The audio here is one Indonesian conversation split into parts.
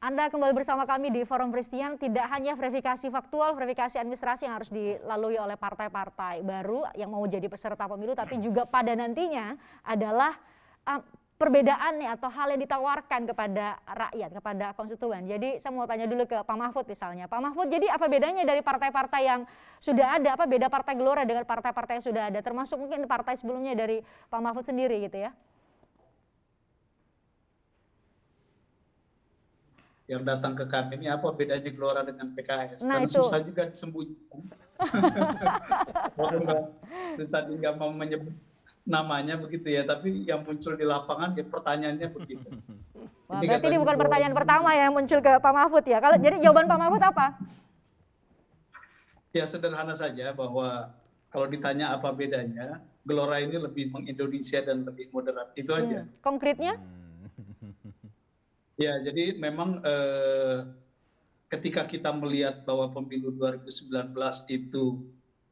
Anda kembali bersama kami di Forum Christian. Tidak hanya verifikasi faktual, verifikasi administrasi yang harus dilalui oleh partai-partai baru yang mau jadi peserta pemilu, tapi juga pada nantinya adalah perbedaannya atau hal yang ditawarkan kepada rakyat, kepada konstituen. Jadi saya mau tanya dulu ke Pak Mahfud misalnya. Pak Mahfud, jadi apa bedanya dari partai-partai yang sudah ada? Apa beda Partai Gelora dengan partai-partai yang sudah ada? Termasuk mungkin partai sebelumnya dari Pak Mahfud sendiri gitu ya? Yang datang ke kami ini apa bedanya Gelora dengan PKS? Nah, Karena itu susah juga disembunyikan. Terus tadi nggak mau menyebut namanya begitu ya, tapi yang muncul di lapangan ya pertanyaannya begitu. Wah, berarti ini bukan pertanyaan pertama yang muncul ke Pak Mahfud ya. Kalau jadi jawaban Pak Mahfud apa? Ya sederhana saja bahwa kalau ditanya apa bedanya, Gelora ini lebih mengindonesia dan lebih moderat, itu aja. Konkretnya? Ya, jadi memang ketika kita melihat bahwa pemilu 2019 itu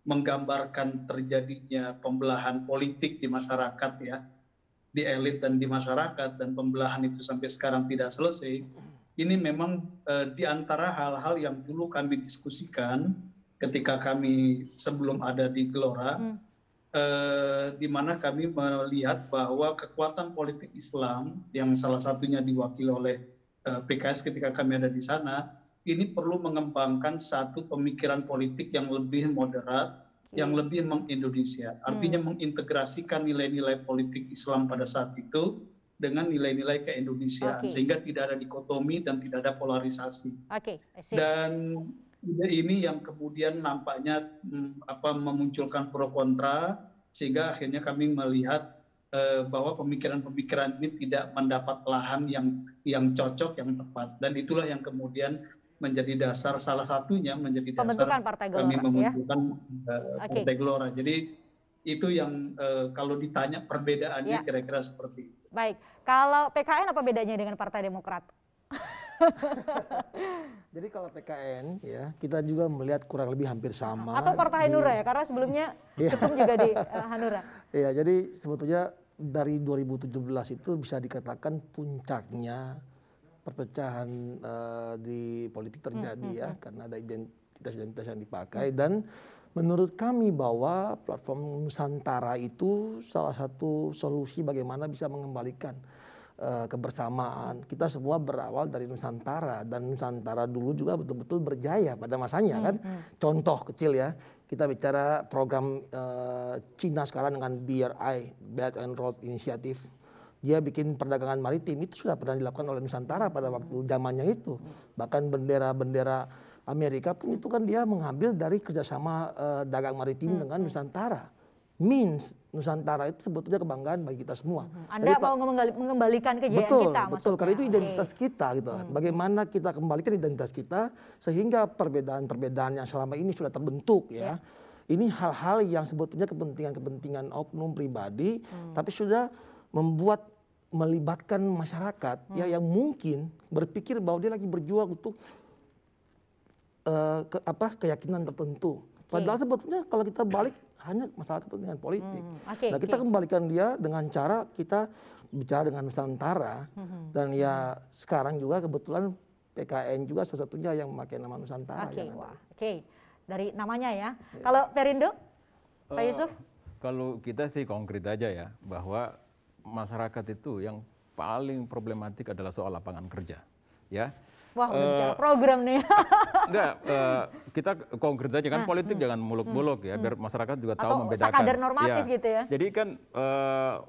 menggambarkan terjadinya pembelahan politik di masyarakat ya, di elit dan di masyarakat, dan pembelahan itu sampai sekarang tidak selesai, ini memang di antara hal-hal yang dulu kami diskusikan ketika kami sebelum ada di Gelora, di mana kami melihat bahwa kekuatan politik Islam yang salah satunya diwakili oleh PKS ketika kami ada di sana, ini perlu mengembangkan satu pemikiran politik yang lebih moderat, yang lebih mengindonesia. Artinya mengintegrasikan nilai-nilai politik Islam pada saat itu dengan nilai-nilai keindonesiaan, sehingga tidak ada dikotomi dan tidak ada polarisasi. Dan ide ini yang kemudian nampaknya memunculkan pro kontra, sehingga akhirnya kami melihat bahwa pemikiran-pemikiran ini tidak mendapat lahan yang cocok, yang tepat, dan itulah yang kemudian menjadi dasar, salah satunya menjadi dasar kami memunculkan Partai Gelora. Jadi itu yang kalau ditanya perbedaannya kira-kira seperti itu. Baik, kalau PKN apa bedanya dengan Partai Demokrat? Jadi kalau PKN ya kita juga melihat kurang lebih hampir sama. Atau Partai Hanura ya, karena sebelumnya ketum juga di Hanura. Iya, jadi sebetulnya dari 2017 itu bisa dikatakan puncaknya perpecahan di politik terjadi ya, karena ada identitas yang dipakai. Dan menurut kami bahwa platform Nusantara itu salah satu solusi bagaimana bisa mengembalikan kebersamaan. Kita semua berawal dari Nusantara, dan Nusantara dulu juga betul-betul berjaya pada masanya kan. Contoh kecil ya, kita bicara program Cina sekarang dengan BRI, Belt and Road Initiative. Dia bikin perdagangan maritim, itu sudah pernah dilakukan oleh Nusantara pada waktu zamannya itu. Bahkan bendera-bendera Amerika pun itu kan dia mengambil dari kerjasama dagang maritim dengan Nusantara. Means Nusantara itu sebetulnya kebanggaan bagi kita semua. Anda jadi, mau mengembalikan kejayaan kita, betul, karena itu identitas kita gitu. Bagaimana kita kembalikan identitas kita sehingga perbedaan-perbedaan yang selama ini sudah terbentuk ya. Ini hal-hal yang sebetulnya kepentingan-kepentingan oknum pribadi, tapi sudah melibatkan masyarakat ya, yang mungkin berpikir bahwa dia lagi berjuang untuk keyakinan tertentu. Padahal sebetulnya kalau kita balik hanya masalah kepentingan politik. Nah, kita kembalikan dia dengan cara kita bicara dengan Nusantara, dan ya sekarang juga kebetulan PKN juga salah satunya yang memakai nama Nusantara. Dari namanya ya. Kalau Perindo, Pak Yusuf? Kalau kita sih konkret aja ya, bahwa masyarakat itu yang paling problematik adalah soal lapangan kerja, ya. Wah, bicara program nih. Enggak, kita konkret aja kan, politik jangan muluk-muluk ya, biar masyarakat juga tahu membedakan. Atau sekadar normatif gitu ya. Jadi kan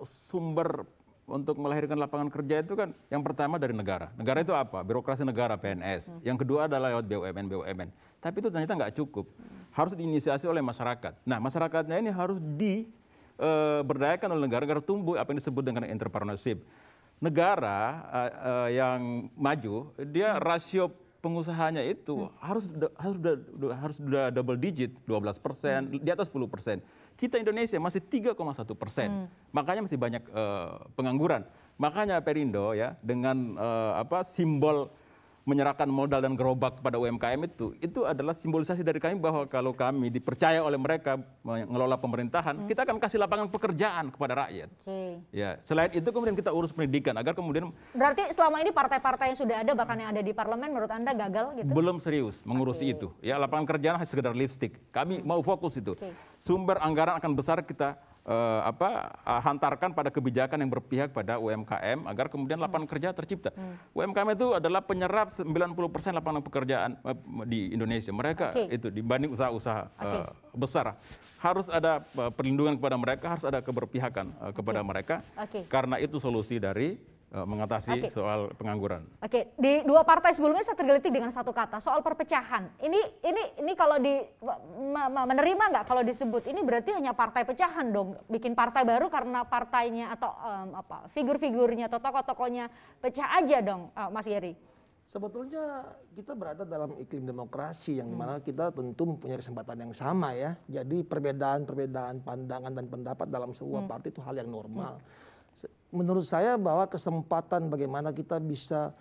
sumber untuk melahirkan lapangan kerja itu kan yang pertama dari negara. Negara itu apa? Birokrasi negara, PNS. Yang kedua adalah lewat BUMN. Tapi itu ternyata nggak cukup. Harus diinisiasi oleh masyarakat. Nah, masyarakatnya ini harus diberdayakan oleh negara agar tumbuh apa yang disebut dengan entrepreneurship. Negara yang maju, dia rasio pengusahanya itu harus sudah double digit, 12%, di atas 10%. Kita Indonesia masih 3,1%, makanya masih banyak pengangguran. Makanya Perindo ya dengan simbol menyerahkan modal dan gerobak kepada UMKM itu adalah simbolisasi dari kami bahwa kalau kami dipercaya oleh mereka mengelola pemerintahan, kita akan kasih lapangan pekerjaan kepada rakyat. Ya, selain itu kemudian kita urus pendidikan agar kemudian. Berarti selama ini partai-partai yang sudah ada bahkan yang ada di parlemen menurut Anda gagal gitu? Belum serius mengurusi itu. Ya, lapangan kerjaan hanya sekedar lipstick. Kami mau fokus itu. Sumber anggaran akan besar kita hantarkan pada kebijakan yang berpihak pada UMKM agar kemudian lapangan kerja tercipta. UMKM itu adalah penyerap 90% lapangan pekerjaan di Indonesia. Mereka itu dibanding usaha-usaha besar. Harus ada perlindungan kepada mereka, harus ada keberpihakan kepada mereka. Karena itu solusi dari mengatasi soal pengangguran. Di dua partai sebelumnya saya tergelitik dengan satu kata soal perpecahan. Ini kalau menerima nggak kalau disebut ini berarti hanya partai pecahan dong, bikin partai baru karena partainya atau figur-figurnya atau tokoh-tokohnya pecah aja dong, Mas Yeri. Sebetulnya kita berada dalam iklim demokrasi yang dimana kita tentu mempunyai kesempatan yang sama ya. Jadi perbedaan pandangan dan pendapat dalam sebuah partai itu hal yang normal. Menurut saya bahwa kesempatan bagaimana kita bisa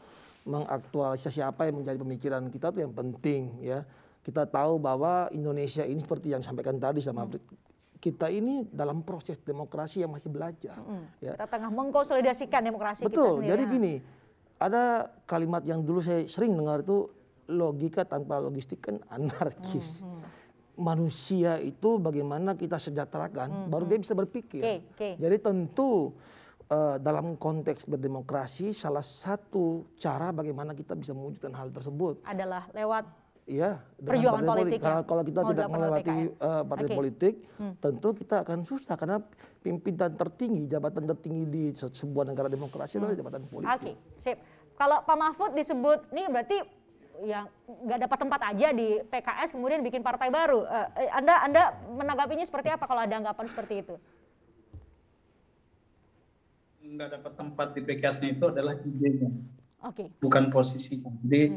mengaktualisasi apa yang menjadi pemikiran kita itu yang penting ya. Kita tahu bahwa Indonesia ini seperti yang disampaikan tadi sama kita ini dalam proses demokrasi yang masih belajar. Ya. Kita tengah mengkonsolidasikan demokrasi kita sendiri. Betul, jadi gini, ada kalimat yang dulu saya sering dengar itu logika tanpa logistik kan anarkis. Manusia itu bagaimana kita sejahterakan, baru dia bisa berpikir. Jadi tentu dalam konteks berdemokrasi salah satu cara bagaimana kita bisa mewujudkan hal tersebut adalah lewat perjuangan politik. Kalau kita tidak melewati partai politik, tentu kita akan susah karena pimpinan tertinggi, jabatan tertinggi di sebuah negara demokrasi adalah jabatan politik. Sip. Kalau Pak Mahfud disebut nih berarti yang nggak dapat tempat aja di PKS kemudian bikin partai baru. Anda menanggapinya seperti apa kalau ada anggapan seperti itu? Nggak dapat tempat di PKS-nya itu adalah idenya, bukan posisinya. Jadi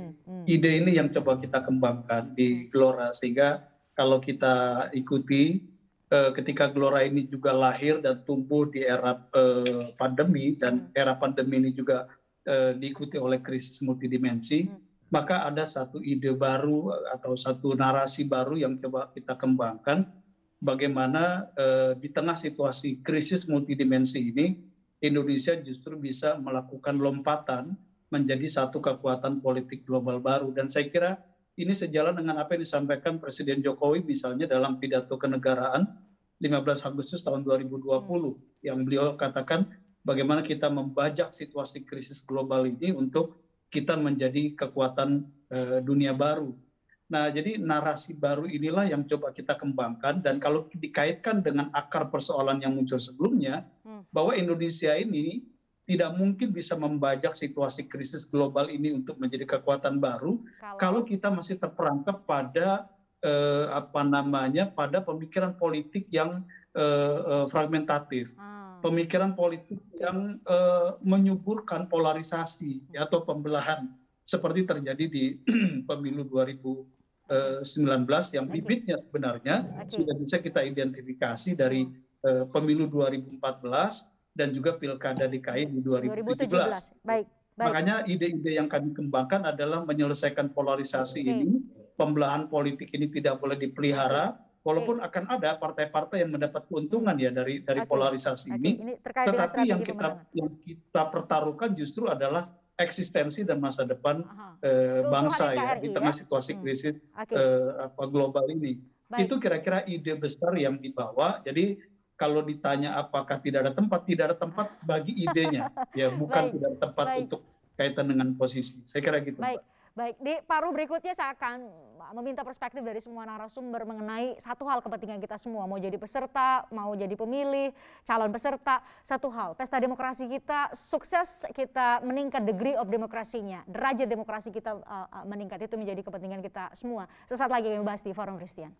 ide ini yang coba kita kembangkan di Gelora sehingga kalau kita ikuti ketika Gelora ini juga lahir dan tumbuh di era pandemi dan era pandemi ini juga diikuti oleh krisis multidimensi, maka ada satu ide baru atau satu narasi baru yang coba kita kembangkan bagaimana di tengah situasi krisis multidimensi ini Indonesia justru bisa melakukan lompatan menjadi satu kekuatan politik global baru. Dan saya kira ini sejalan dengan apa yang disampaikan Presiden Jokowi misalnya dalam pidato kenegaraan 15 Agustus tahun 2020 yang beliau katakan bagaimana kita membajak situasi krisis global ini untuk kita menjadi kekuatan dunia baru. Nah, jadi narasi baru inilah yang coba kita kembangkan dan kalau dikaitkan dengan akar persoalan yang muncul sebelumnya, bahwa Indonesia ini tidak mungkin bisa membajak situasi krisis global ini untuk menjadi kekuatan baru kalau kita masih terperangkap pada pada pemikiran politik yang fragmentatif, pemikiran politik yang menyuburkan polarisasi atau pembelahan seperti terjadi di pemilu 2019 yang bibitnya sebenarnya sudah bisa kita identifikasi dari pemilu 2014 dan juga pilkada DKI di 2017. Makanya ide-ide yang kami kembangkan adalah menyelesaikan polarisasi ini, pembelahan politik ini tidak boleh dipelihara, walaupun akan ada partai-partai yang mendapat keuntungan ya dari polarisasi ini. Tetapi yang kita pertarukan justru adalah eksistensi dan masa depan bangsa ya di tengah situasi krisis global ini. Itu kira-kira ide besar yang dibawa. Jadi kalau ditanya apakah tidak ada tempat bagi idenya, ya bukan tidak ada tempat untuk kaitan dengan posisi. Saya kira gitu. Baik, di paruh berikutnya saya akan meminta perspektif dari semua narasumber mengenai satu hal kepentingan kita semua, mau jadi peserta, mau jadi pemilih, calon peserta, satu hal, pesta demokrasi kita sukses, kita meningkat degree of demokrasinya, derajat demokrasi kita meningkat, itu menjadi kepentingan kita semua. Sesaat lagi kami bahas di Forum Christian.